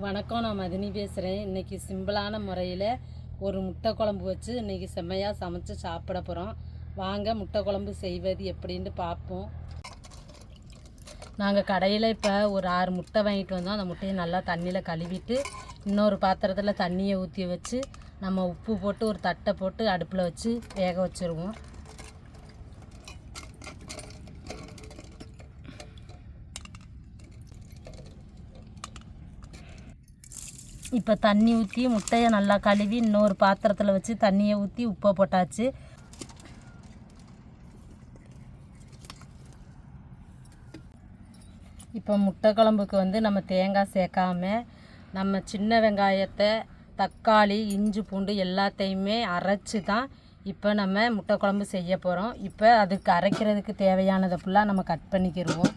வணக்கம், நான் மதினி பேசுகிறேன். இன்றைக்கி சிம்பிளான முறையில் ஒரு முட்டை குழம்பு வச்சு இன்றைக்கி செம்மையாக சமைச்சு சாப்பிட போகிறோம். வாங்க முட்டை குழம்பு செய்வது எப்படின்ட்டு பார்ப்போம். நாங்கள் கடையில் இப்போ ஒரு 6 முட்டை வாங்கிட்டு வந்தோம். அந்த முட்டையை நல்லா தண்ணியில் கழுவிட்டு இன்னொரு பாத்திரத்தில் தண்ணியை ஊற்றி வச்சு நம்ம உப்பு போட்டு ஒரு தட்டை போட்டு அடுப்பில் வச்சு வேக வச்சுருவோம். இப்போ தண்ணி ஊற்றி முட்டையை நல்லா கழுவி இன்னொரு பாத்திரத்தில் வச்சு தண்ணியை ஊற்றி உப்பை போட்டாச்சு. இப்போ முட்டை குழம்புக்கு நம்ம தேங்காய் சேர்க்காம நம்ம சின்ன வெங்காயத்தை, தக்காளி, இஞ்சி, பூண்டு எல்லாத்தையுமே அரைச்சி தான் இப்போ நம்ம முட்டை குழம்பு செய்ய போகிறோம். இப்போ அதுக்கு அரைக்கிறதுக்கு தேவையானதை ஃபுல்லாக நம்ம கட் பண்ணிக்கிடுவோம்.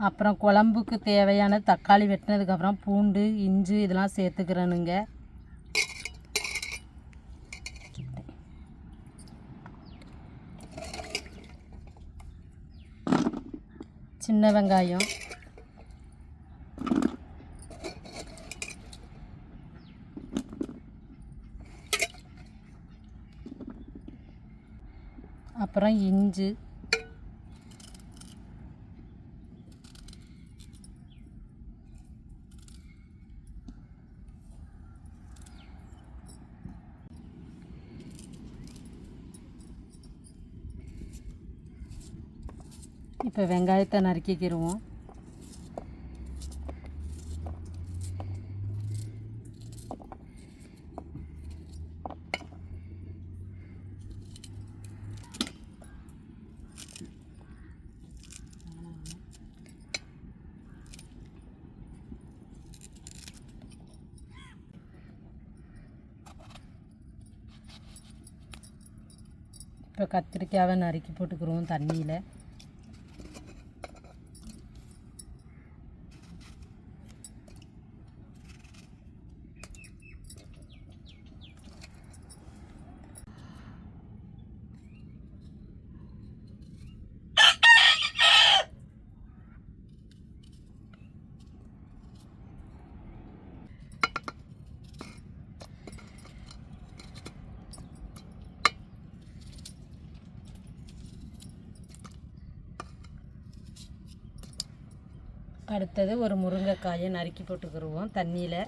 அப்புறம் குழம்புக்கு தேவையான தக்காளி வெட்டினதுக்கப்புறம் பூண்டு, இஞ்சி இதெல்லாம் சேர்த்துக்கிறேனுங்க. சின்ன வெங்காயம், அப்புறம் இஞ்சி, இப்போ வெங்காயத்தை நறுக்கிக்கிடுவோம். இப்போ கத்திரிக்காவை நறுக்கி போட்டுக்கிறோம் தண்ணியில். அடுத்தது ஒரு முருங்கைக்காயை நறுக்கி போட்டுக்கிடுவோம் தண்ணியில்.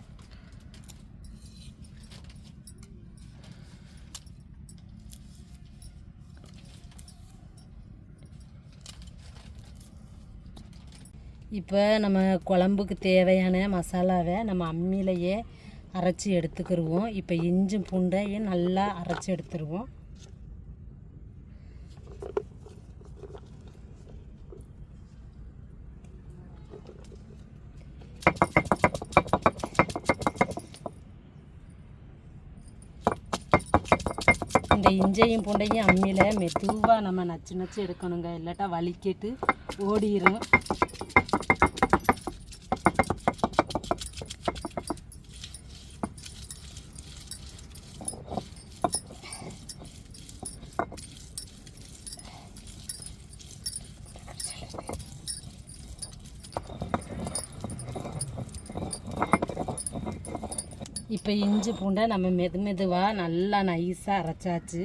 இப்போ நம்ம குழம்புக்கு தேவையான மசாலாவை நம்ம அம்மியிலையே அரைச்சி எடுத்துக்கிடுவோம். இப்போ இஞ்சி பூண்டையும் நல்லா அரைச்சி எடுத்துருவோம். இந்த இஞ்சையும் பூண்டையும் அம்மியில் மெதுவாக நம்ம நச்சு நச்சு எடுக்கணுங்க, இல்லாட்டா வலிக்கிட்டு ஓடிடும். இப்போ இஞ்சி பூண்டை நம்ம மெதுவாக நல்லா நைஸாக அரைச்சாச்சு.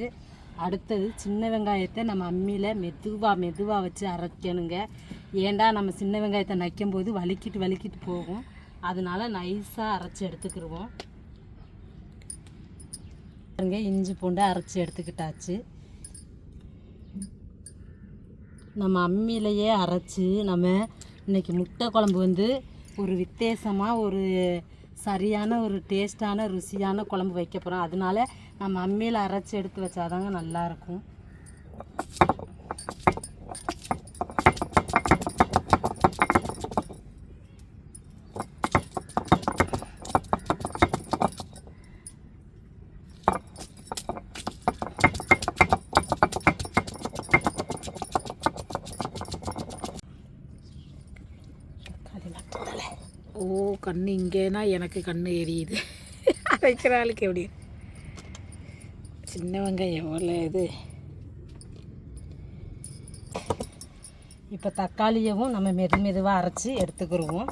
அடுத்தது சின்ன வெங்காயத்தை நம்ம அம்மியில் மெதுவாக வச்சு அரைக்கணுங்க. ஏண்டா நம்ம சின்ன வெங்காயத்தை நைக்கும் போது வலிக்கிட்டு போகும். அதனால நைஸாக அரைச்சி எடுத்துக்கிடுவோம். இஞ்சி பூண்டை அரைச்சி எடுத்துக்கிட்டாச்சு. நம்ம அம்மியிலையே அரைச்சி நம்ம இன்றைக்கி முட்டை குழம்பு ஒரு வித்தியாசமாக ஒரு சரியான ஒரு டேஸ்டான ருசியான குழம்பு வைக்க போகிறோம். அதனால நம்ம அம்மியில் அரைச்சி எடுத்து வச்சாதாங்க நல்லாயிருக்கும். கண் இங்கேனா எனக்கு கண் எரியுது. அரைக்கிற ஆளுக்கு எப்படி? சின்ன வெங்காயம் எவ்வளோ இது. இப்போ தக்காளியவும் நம்ம மெதுவாக அரைச்சி எடுத்துக்கிடுவோம்.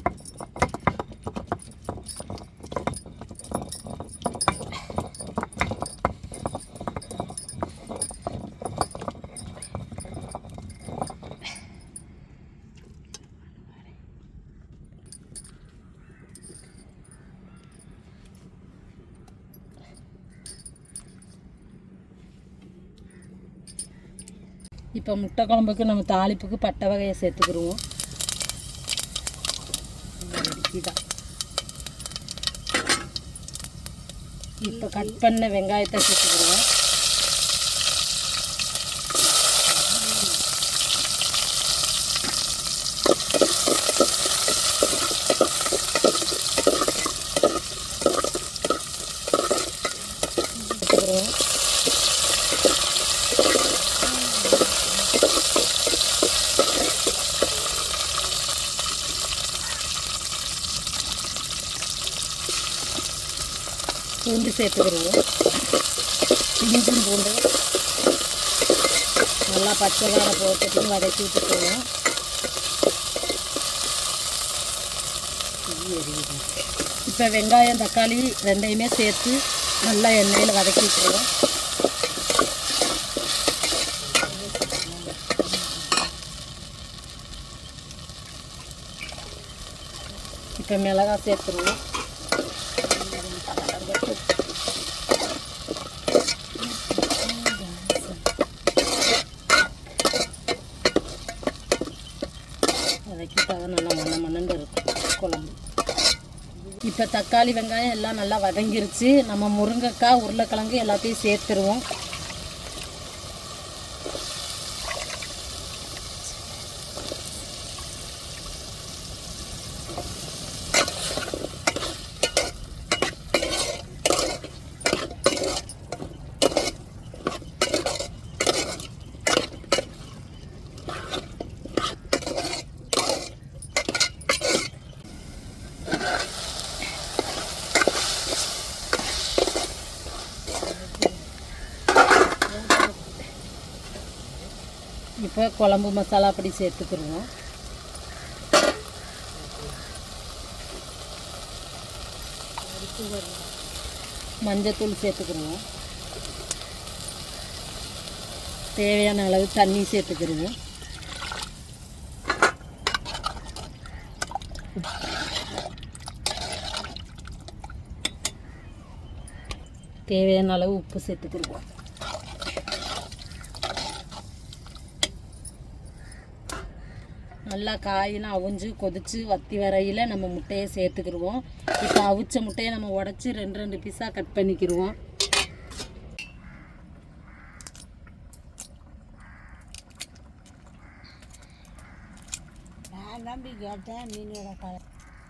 இப்போ முட்டை குழம்புக்கு நம்ம தாளிப்புக்கு பட்டை வகையை சேர்த்துக்கிடுவோம். இப்போ கட் பண்ண வெங்காயத்தை சேர்த்துக்கிடுவோம். பூண்டு சேர்த்துக்கிடுவோம். இஞ்சும் பூண்டு நல்லா பச்சை காரை போட்டுட்டு வதக்கி விட்டுக்குவோம். இப்போ வெங்காயம் தக்காளி ரெண்டையுமே சேர்த்து நல்லா எண்ணெயில் வதக்கி விட்டுருவோம். இப்போ மிளகாய் சேர்த்துருவோம். வதக்கிட்டாக நல்லா மண்ணண்டு இருக்கும் குழம்பு. இப்போ தக்காளி வெங்காயம் எல்லாம் நல்லா வதங்கிருச்சு. நம்ம முருங்கைக்காய் உருளைக்கிழங்கு எல்லாத்தையும் சேர்த்துருவோம். இப்போ குழம்பு மசாலா அப்படி சேர்த்துக்கிடுவோம். மஞ்சத்தூள் சேர்த்துக்கிடுவோம். தேவையான அளவு தண்ணி சேர்த்துக்கிடுவோம். தேவையான அளவு உப்பு சேர்த்துக்கிடுவோம். நல்லா காயெல்லாம் அவிஞ்சு கொதித்து வத்தி வரையில் நம்ம முட்டையை சேர்த்துக்கிடுவோம். இப்போ அவிச்ச முட்டையை நம்ம உடச்சி ரெண்டு பீஸாக கட் பண்ணிக்கிடுவோம். நான் நம்பி கேட்டேன், மீனோட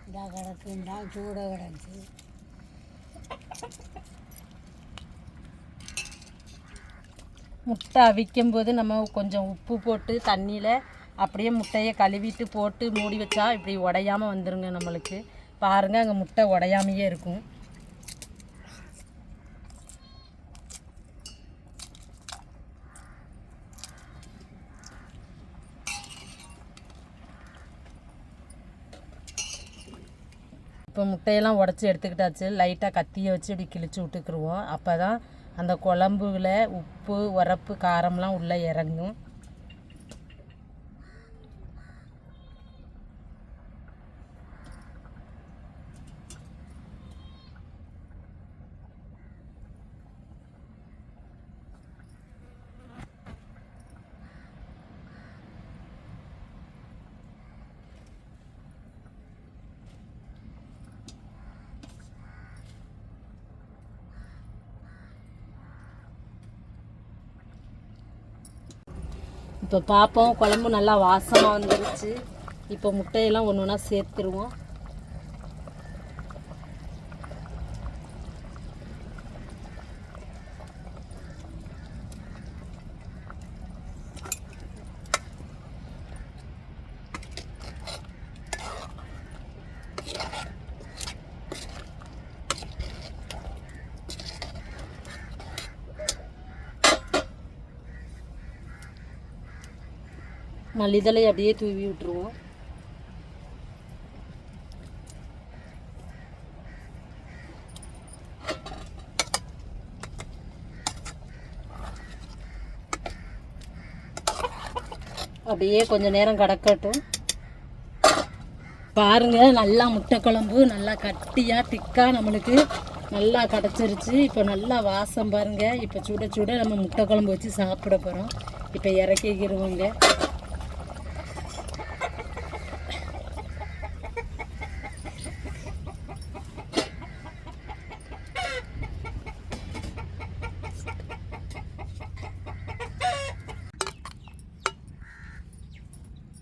இதாக கிடக்குண்டா, சூட கிடச்சி. முட்டை அவிக்கும்போது நம்ம கொஞ்சம் உப்பு போட்டு தண்ணியில் அப்படியே முட்டையை கழுவிட்டு போட்டு மூடி வச்சா இப்படி உடையாமல் வந்துடுங்க. நம்மளுக்கு பாருங்கள், அங்கே முட்டை உடையாமையே இருக்கும். இப்போ முட்டையெல்லாம் உடச்சி எடுத்துக்கிட்டாச்சு. லைட்டாக கத்தியை வச்சு இப்படி கிழிச்சு விட்டுக்குருவோம். அப்போ தான் அந்த குழம்புல உப்பு உரப்பு காரம்லாம் உள்ளே இறங்கும். இப்போ பார்ப்போம், குழம்பு நல்லா வாசமாக வந்துருச்சு. இப்போ முட்டையெல்லாம் ஒன்று ஒன்றா சேர்த்துருவோம். மல்லித்தலை அப்படியே தூவி விட்டுருவோம். அப்படியே கொஞ்சம் நேரம் கடக்கட்டும். பாருங்க, நல்லா முட்டை குழம்பு நல்லா கட்டியாக திக்காக நம்மளுக்கு நல்லா கிடச்சிருச்சு. இப்போ நல்லா வாசம் பாருங்க. இப்போ சுட சுட நம்ம முட்டை குழம்பு வச்சு சாப்பிட போகிறோம். இப்போ இறக்கிக்கிடுவோங்க.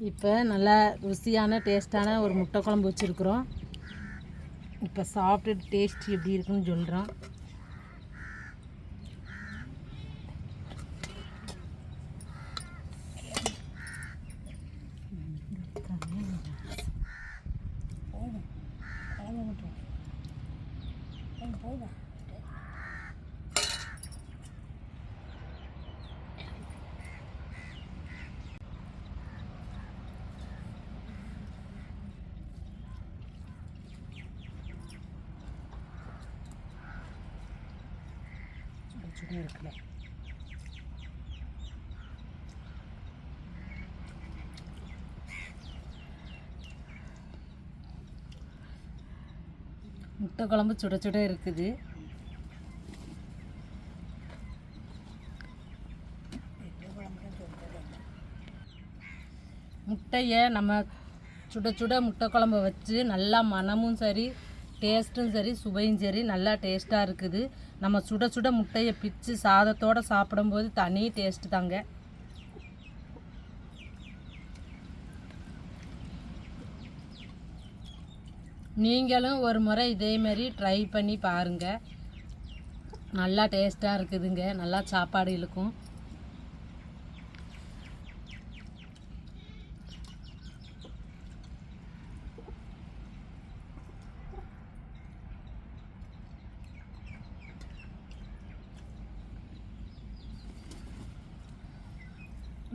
இப்போ நல்லா ருசியான டேஸ்டான ஒரு முட்டை குழம்பு வச்சுருக்குறோம். இப்போ சாப்பிட்டு டேஸ்ட் எப்படி இருக்குன்னு சொல்கிறோம். இருக்குல்ல, முட்டை குழம்பு சுட சுட இருக்குது. முட்டையை நம்ம சுட சுட முட்டை குழம்பை வச்சு நல்லா மணமும் சரி, டேஸ்ட்டும் சரி, சுவையும் சரி நல்லா டேஸ்ட்டாக இருக்குது. நம்ம சுட சுட முட்டையை பிச்சு சாதத்தோடு சாப்பிடும்போது தனி டேஸ்ட்டு தாங்க. நீங்களும் ஒரு முறை இதேமாரி ட்ரை பண்ணி பாருங்கள். நல்லா டேஸ்ட்டாக இருக்குதுங்க. நல்லா சாப்பாடு இழுக்கும்.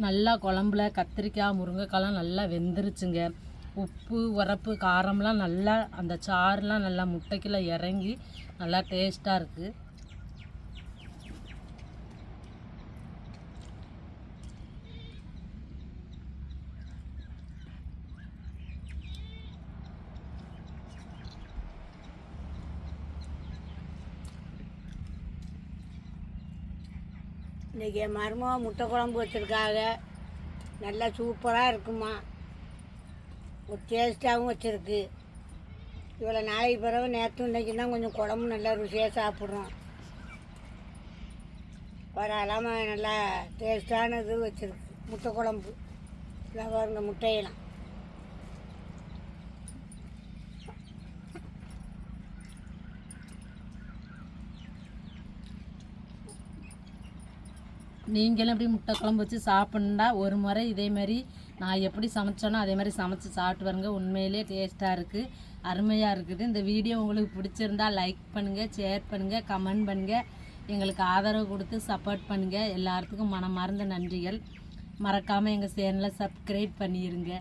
நல்லா குழம்புல கத்திரிக்காய் முருங்கைக்காய்லாம் நல்லா வெந்துருச்சுங்க. உப்பு உரப்பு காரம்லாம் நல்லா அந்த சாறுலாம் நல்லா முட்டைக்குள்ள இறங்கி நல்லா டேஸ்ட்டாக இருக்குது. இன்றைக்கி என் மருமக முட்டை குழம்பு வச்சுருக்காங்க. நல்லா சூப்பராக இருக்குமா, ஒரு டேஸ்ட்டாகவும் வச்சுருக்கு. இவ்வளோ நாளைக்கு பிறகு நேற்று இன்றைக்கி தான் கொஞ்சம் குழம்பு நல்லா ருசியாக சாப்பிட்றோம். பரவாயில்லாமல் நல்லா டேஸ்ட்டானது வச்சுருக்கு முட்டை குழம்பு. இல்லை பாருங்க முட்டையெல்லாம். நீங்களும் எப்படி முட்டை குழம்பு வச்சு சாப்பிட்ணுன்னா ஒரு முறை இதேமாரி நான் எப்படி சமைச்சேனோ அதே மாதிரி சமைச்சு சாப்பிட்டு வருங்க. உண்மையிலே டேஸ்ட்டாக இருக்குது, அருமையாக இருக்குது. இந்த வீடியோ உங்களுக்கு பிடிச்சிருந்தா லைக் பண்ணுங்கள், ஷேர் பண்ணுங்கள், கமெண்ட் பண்ணுங்கள். எங்களுக்கு ஆதரவு கொடுத்து சப்போர்ட் பண்ணுங்கள். எல்லாத்துக்கும் மனமார்ந்த நன்றிகள். மறக்காமல் எங்கள் சேனலை சப்ஸ்கிரைப் பண்ணிடுங்க.